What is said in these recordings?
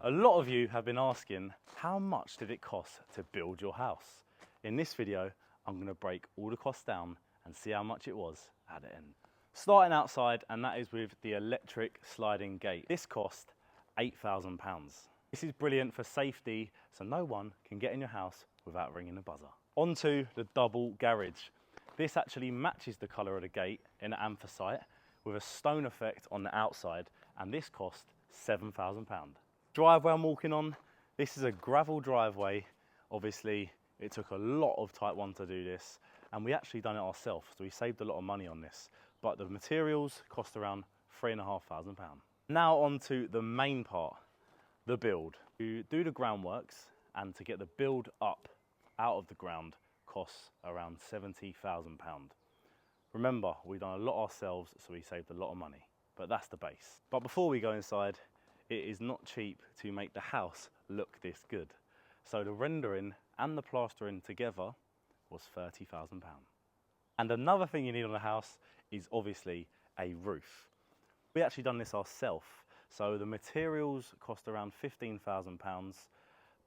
A lot of you have been asking, how much did it cost to build your house? In this video, I'm going to break all the costs down and see how much it was at the end. Starting outside, and that is with the electric sliding gate. This cost £8,000. This is brilliant for safety, so no one can get in your house without ringing the buzzer. Onto the double garage. This actually matches the colour of the gate in anthracite with a stone effect on the outside, and this cost £7,000. Driveway I'm walking on, this is a gravel driveway. Obviously, it took a lot of Type 1 to do this, and we actually done it ourselves, so we saved a lot of money on this. But the materials cost around £3,500. Now on to the main part, the build. To do the groundworks and to get the build up out of the ground costs around £70,000. Remember, we've done a lot ourselves, so we saved a lot of money, but that's the base. But before we go inside, it is not cheap to make the house look this good. So the rendering and the plastering together was £30,000. And another thing you need on a house is obviously a roof. We actually done this ourselves. So the materials cost around £15,000,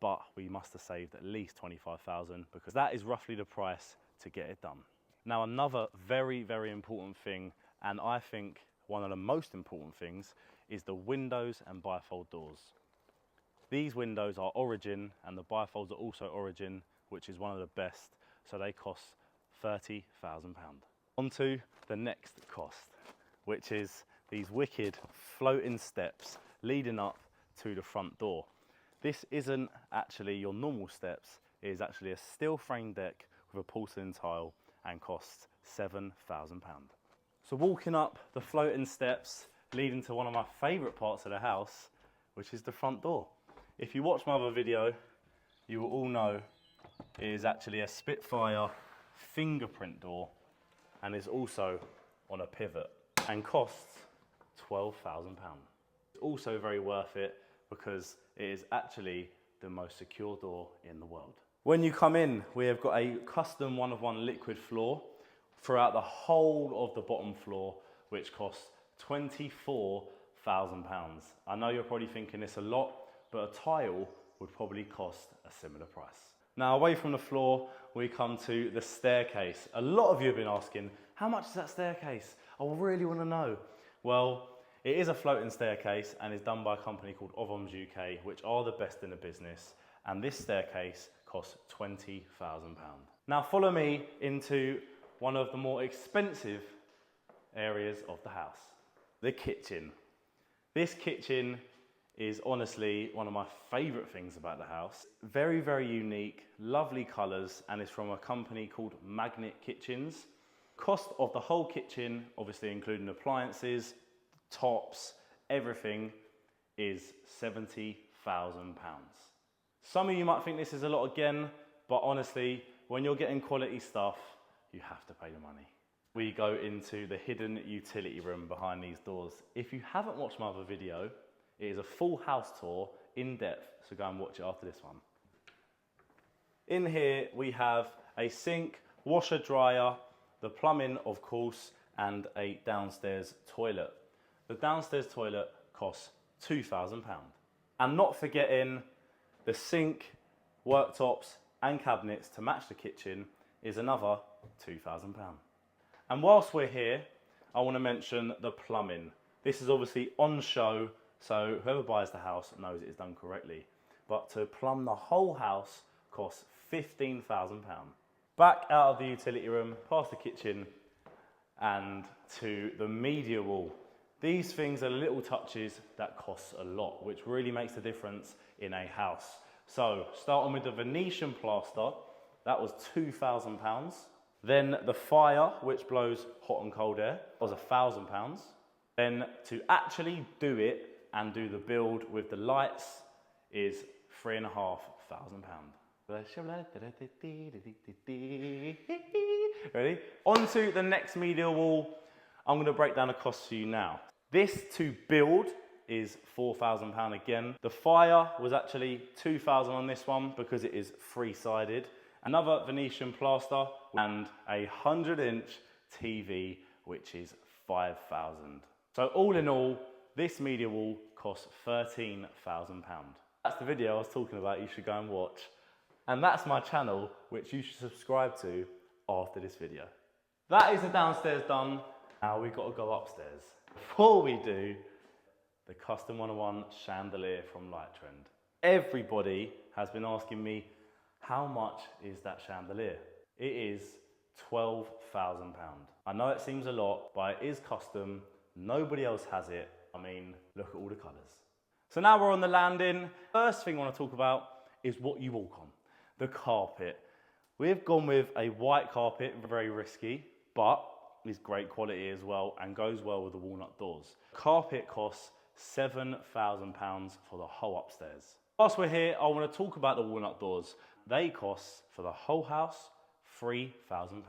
but we must have saved at least £25,000 because that is roughly the price to get it done. Now another very, very important thing, and I think one of the most important things, is the windows and bifold doors. These windows are Origin and the bifolds are also Origin, which is one of the best, so they cost £30,000. On to the next cost, which is these wicked floating steps leading up to the front door. This isn't actually your normal steps, it is actually a steel frame deck with a porcelain tile and costs £7,000. So walking up the floating steps leading to one of my favourite parts of the house, which is the front door. If you watch my other video, you will all know it is actually a Spitfire fingerprint door and is also on a pivot and costs £12,000. It's also very worth it because it is actually the most secure door in the world. When you come in, we have got a custom one-of-one liquid floor throughout the whole of the bottom floor, which costs £24,000. I know you're probably thinking it's a lot, but a tile would probably cost a similar price. Now away from the floor, we come to the staircase. A lot of you have been asking, how much is that staircase? I really want to know. Well, it is a floating staircase and is done by a company called Ovoms UK, which are the best in the business. And this staircase costs £20,000. Now follow me into one of the more expensive areas of the house, the kitchen. This kitchen is honestly one of my favourite things about the house. Very, very unique, lovely colours, and it's from a company called Magnet Kitchens. Cost of the whole kitchen, obviously including appliances, tops, everything, is £70,000. Some of you might think this is a lot again, but honestly, when you're getting quality stuff, you have to pay the money. We go into the hidden utility room behind these doors. If you haven't watched my other video, it is a full house tour in depth, so go and watch it after this one. In here, we have a sink, washer, dryer, the plumbing, of course, and a downstairs toilet. The downstairs toilet costs £2,000. And not forgetting the sink, worktops, and cabinets to match the kitchen is another £2,000. And whilst we're here, I want to mention the plumbing. This is obviously on show, so whoever buys the house knows it is done correctly. But to plumb the whole house costs £15,000. Back out of the utility room, past the kitchen, and to the media wall. These things are little touches that cost a lot, which really makes a difference in a house. So, starting with the Venetian plaster, that was £2,000. Then the fire, which blows hot and cold air, was £1,000. Then to actually do it and do the build with the lights is £3,500. Ready? On to the next media wall. I'm going to break down the cost for you now. This to build is £4,000 again. The fire was actually £2,000 on this one because it is three-sided. Another Venetian plaster and a 100-inch TV, which is £5,000. So all in all, this media wall costs £13,000. That's the video I was talking about you should go and watch. And that's my channel, which you should subscribe to after this video. That is the downstairs done. Now we've got to go upstairs. Before we do, the Custom 101 chandelier from Light Trend. Everybody has been asking me, how much is that chandelier? It is £12,000. I know it seems a lot, but it is custom. Nobody else has it. I mean, look at all the colours. So now we're on the landing. First thing I want to talk about is what you walk on, the carpet. We've gone with a white carpet, very risky, but is great quality as well and goes well with the walnut doors. Carpet costs £7,000 for the whole upstairs. Whilst we're here, I want to talk about the walnut doors. They cost, for the whole house, £3,000.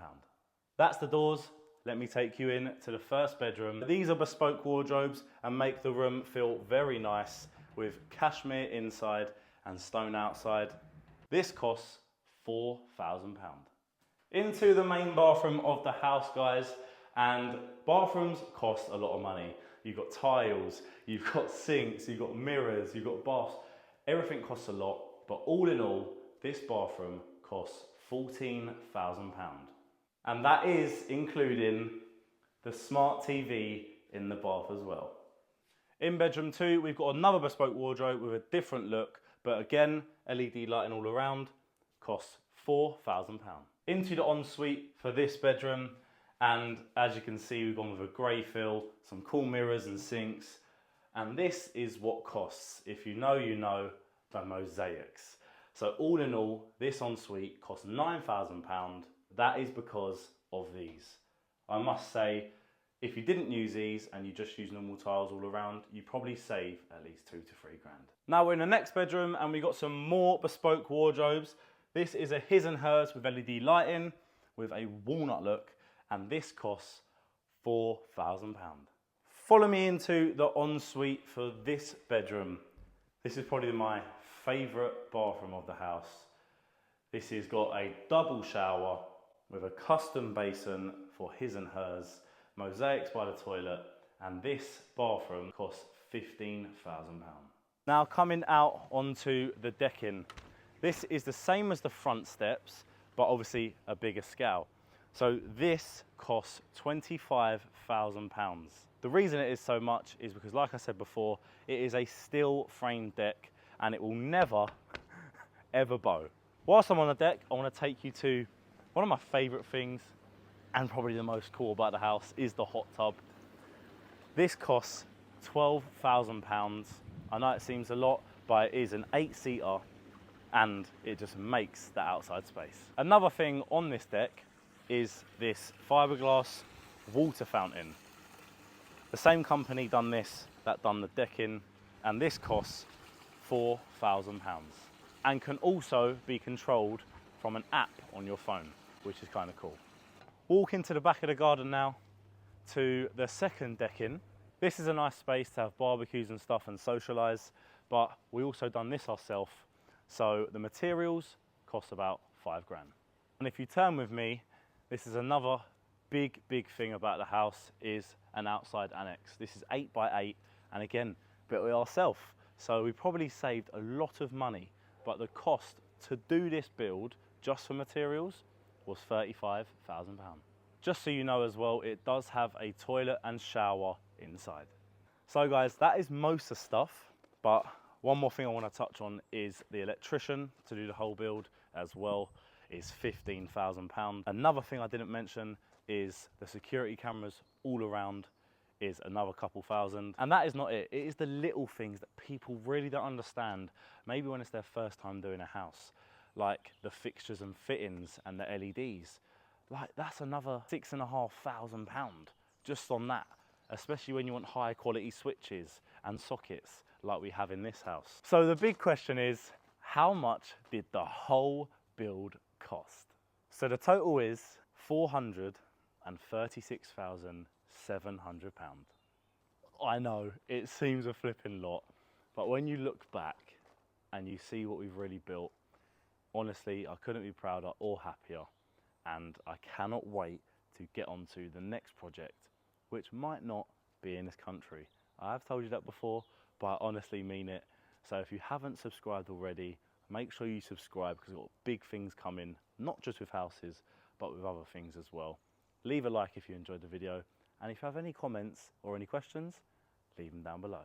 That's the doors. Let me take you in to the first bedroom. These are bespoke wardrobes and make the room feel very nice with cashmere inside and stone outside. This costs £4,000. Into the main bathroom of the house, guys, and bathrooms cost a lot of money. You've got tiles, you've got sinks, you've got mirrors, you've got baths. Everything costs a lot, but all in all, this bathroom costs £14,000. And that is including the smart TV in the bath as well. In bedroom 2, we've got another bespoke wardrobe with a different look, but again, LED lighting all around, costs £4,000. Into the ensuite for this bedroom, and as you can see, we've gone with a grey fill, some cool mirrors and sinks, and this is what costs, if you know, the mosaics. So all in all, this ensuite costs £9,000. That is because of these. I must say, if you didn't use these and you just use normal tiles all around, you probably save at least £2 to £3 grand. Now we're in the next bedroom and we got some more bespoke wardrobes. This is a his and hers with LED lighting with a walnut look, and this costs £4,000. Follow me into the ensuite for this bedroom. This is probably my favourite bathroom of the house. This has got a double shower with a custom basin for his and hers, mosaics by the toilet, and this bathroom costs £15,000. Now coming out onto the decking. This is the same as the front steps, but obviously a bigger scale. So this costs £25,000. The reason it is so much is because, like I said before, it is a steel frame deck and it will never, ever bow. Whilst I'm on the deck, I want to take you to one of my favourite things, and probably the most cool about the house, is the hot tub. This costs £12,000. I know it seems a lot, but it is an 8-seater and it just makes the outside space. Another thing on this deck is this fiberglass water fountain. The same company done this that done the decking, and this costs £4,000 and can also be controlled from an app on your phone, which is kind of cool. Walk into the back of the garden now to the second decking. This is a nice space to have barbecues and stuff and socialise, but we also done this ourselves. So the materials cost about £5 grand. And if you turn with me, this is another big thing about the house, is an outside annex. This is 8 by 8, and again, built it ourselves. So we probably saved a lot of money, but the cost to do this build just for materials was £35,000. Just so you know as well, it does have a toilet and shower inside. So guys, that is most of the stuff, but one more thing I want to touch on is the electrician to do the whole build as well is £15,000. Another thing I didn't mention is the security cameras all around is another couple thousand. And that is not it. It is the little things that people really don't understand, maybe when it's their first time doing a house, like the fixtures and fittings and the LEDs. Like, that's another £6,500 just on that, especially when you want high quality switches and sockets like we have in this house. So the big question is, how much did the whole build cost? So the total is £436,700. I know, it seems a flipping lot, but when you look back and you see what we've really built, honestly, I couldn't be prouder or happier, and I cannot wait to get on to the next project, which might not be in this country. I have told you that before, but I honestly mean it. So if you haven't subscribed already, make sure you subscribe because we've got big things coming, not just with houses, but with other things as well. Leave a like if you enjoyed the video, and if you have any comments or any questions, leave them down below.